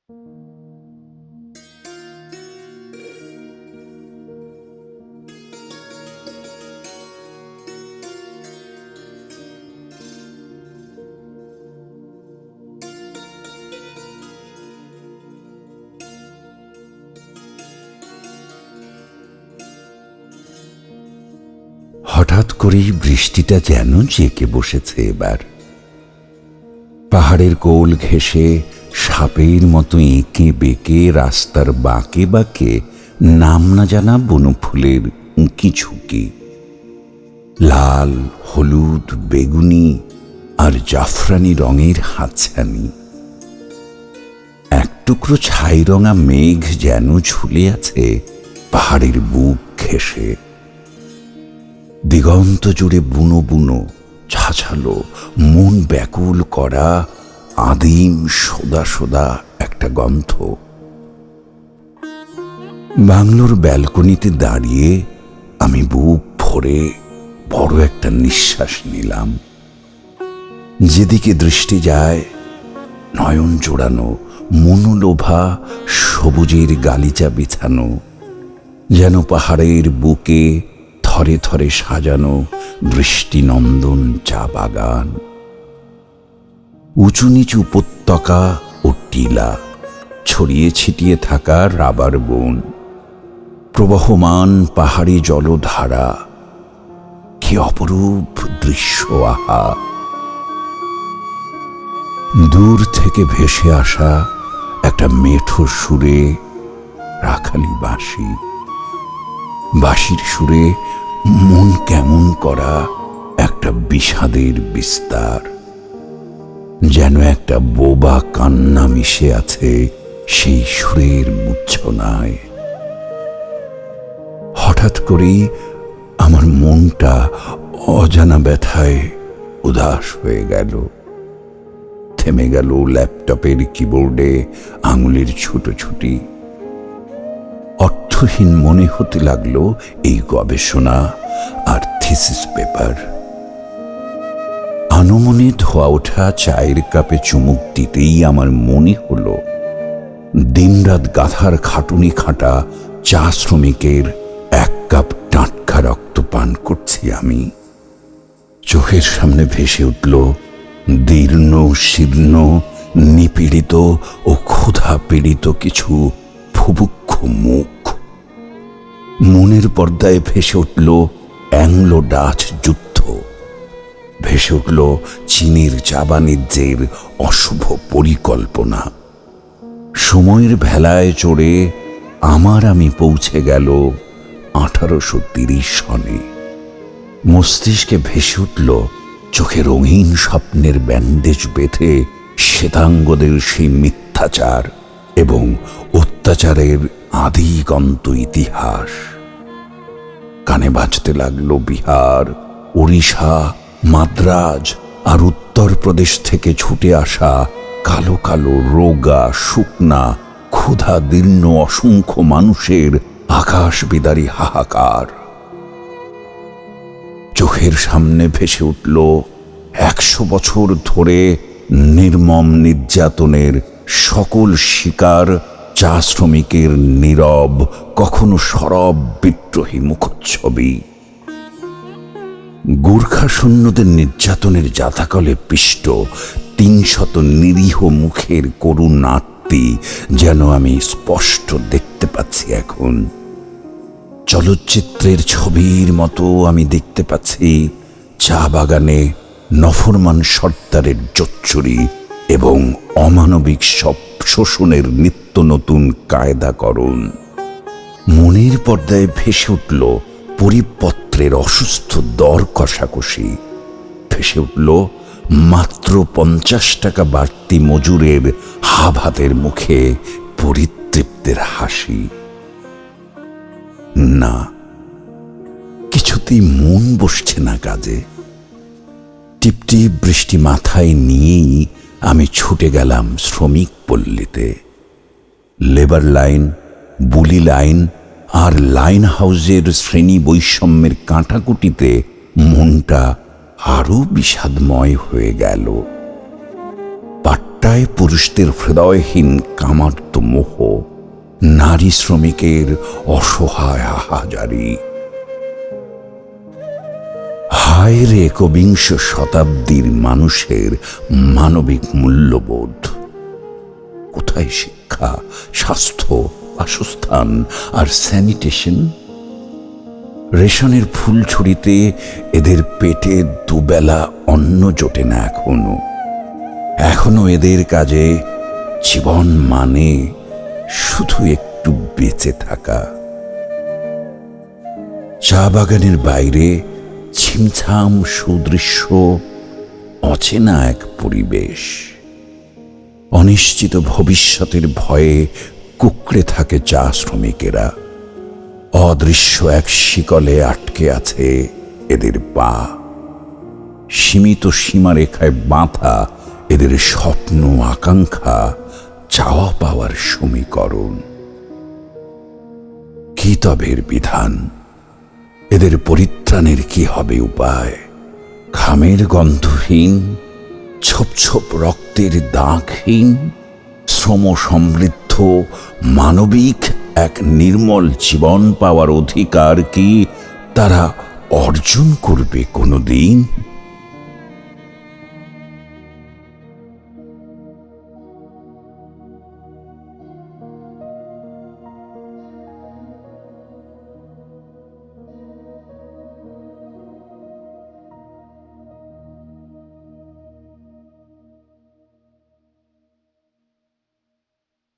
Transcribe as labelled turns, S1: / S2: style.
S1: হঠাৎ করেই বৃষ্টিটা যেন জেঁকে বসেছে এবার। পাহাড়ের কোল ঘেঁষে সাপের মতো এঁকে বেঁকে রাস্তার বাঁকে বাঁকে নাম না জানা বনফুলের উঁকি ঝুঁকি, লাল, হলুদ, বেগুনি আর জাফরানি রঙের হাতছানি। এক টুকরো ছাই রঙা মেঘ যেন ঝুলে আছে পাহাড়ের বুক ঘেঁষে। দিগন্ত জুড়ে বুনো বুনো ছাছালো মন ব্যাকুল করা আদিম সোদা সোদা একটা গন্ধ। বাংলোর ব্যালকনিতে দাঁড়িয়ে আমি বুক ভরে বড় একটা নিঃশ্বাস নিলাম। যেদিকে দৃষ্টি যায় নয়ন জোড়ানো মনোলোভা সবুজের গালিচা বিছানো, যেন পাহাড়ের বুকে থরে থরে সাজানো দৃষ্টিনন্দন চা বাগান। উঁচু নিচু উপত্যকা ও টিলা, ছড়িয়ে ছিটিয়ে থাকা রাবার বন, প্রবহমান পাহাড়ি জলধারা। কি অপরূপ দৃশ্য! আহা! দূর থেকে ভেসে আসা একটা মেঠো সুরে রাখালি বাঁশি, বাঁশির সুরে মন কেমন করা একটা বিষাদের বিস্তার, যেন একটা বোবা কান্না মিশে আছে সেই সুরের মূর্ছনায়। হঠাৎ করেই আমার মনটা অজানা ব্যথায় উদাস হয়ে গেল। থেমে গেল ল্যাপটপের কিবোর্ডে আঙুলের ছুটোছুটি। অর্থহীন মনে হতে লাগলো এই গবেষণা আর থিসিস পেপার। আনমনে ধোয়া ওঠা চায়ের কাপে চুমুক দিতেই আমার মনে হলো দিনরাত গাধার খাটুনি খাটা চা শ্রমিকের এক কাপ টাটকা রক্ত পান করছি আমি। চোখের সামনে ভেসে উঠল দীর্ণ শীর্ণ নিপীড়িত ও ক্ষুধা পীড়িত কিছু ভুবুক্ষ মুখ। মনের পর্দায় ভেসে উঠল অ্যাংলো ডাচ যুদ্ধ, ভেসে উঠল চীনের চা বাণিজ্যের অশুভ পরিকল্পনা। সময়ের ভেলায় চড়ে আমি পৌঁছে গেল 1830 সনে। মস্তিষ্কে ভেসে উঠল চোখে রঙিন স্বপ্নের ব্যান্ডেজ বেঁধে শ্বেতাঙ্গদের সেই মিথ্যাচার এবং অত্যাচারের আদিগন্ত ইতিহাস। কানে বাজতে লাগলো বিহার, ওড়িশা, মাদ্রাজ আর উত্তরপ্রদেশ থেকে ছুটে আসা কালো কালো রোগা শুকনা ক্ষুধা দীর্ণ অসংখ্য মানুষের আকাশ বিদারী হাহাকার। চোখের সামনে ভেসে উঠল 100 বছর ধরে নির্মম নির্যাতনের সকল শিকার চা শ্রমিকের নীরব, কখনো সরব বিদ্রোহী মুখচ্ছবি। গোর্খা সৈন্যদের নির্যাতনের জাতাকলে পিষ্ট 300 নিরীহ মুখের করুণ আত্মী যেন আমি স্পষ্ট দেখতে পাচ্ছি এখন। চলচ্চিত্রের ছবির মতো আমি দেখতে পাচ্ছি চা বাগানে নফরমান সর্দারের জোচ্চুরি এবং অমানবিক সব শোষণের নিত্য নতুন কায়দাকরণ। মনের পর্দায় ভেসে উঠল পরিপত্রের অসুস্থ দর কষাকষি, ভেসে উঠল মাত্র 50 টাকা বাড়তি মজুরের হাতের মুখে পরিতৃপ্তের হাসি। না, কিছুতেই মন বসছে না কাজে। টিপটিপ বৃষ্টি মাথায় নিয়েই আমি ছুটে গেলাম শ্রমিক পল্লীতে। লেবার লাইন, বুলি লাইন আর লাইন হাউসের শ্রেণী বৈষম্যের কাঁটাকুটিতে মনটা আরো বিষাদময় হয়ে গেল। পাট্টা ঘটায় পুরুষদের হৃদয়হীন কামার্ত মোহ, নারী শ্রমিকের অসহায় হাহাজারি। হায় রে একবিংশ শতাব্দীর মানুষের মানবিক মূল্যবোধ! কোথায় শিক্ষা, স্বাস্থ্য, বাসস্থান আর স্যানিটেশন? রেশনের ফুলছড়িতে এদের পেটে দুবেলা অন্ন জোটে না এখনো এদের কাজে জীবন মানে শুধু একটু বেঁচে থাকা। চা বাগানের বাইরে ছিমছাম সুদৃশ্য, অচেনা এক পরিবেশ। অনিশ্চিত ভবিষ্যতের ভয়ে কুঁকড়ে থাকে চা শ্রমিকেরা। অদৃশ্য এক শিকলে আটকে আছে এদের পা। সীমিত সীমারেখায় বাঁধা এদের স্বপ্ন, আকাঙ্ক্ষা, চাওয়া পাওয়ার সমীকরণ। কি তবের বিধান? এদের পরিত্রাণের কি হবে উপায়? ঘামের গন্ধহীন, ছোপ ছোপ রক্তের দাগহীন, শ্রম সমৃদ্ধ মানবিক এক নির্মল জীবন পাওয়ার অধিকার কি তারা অর্জন করবে কোনোদিন?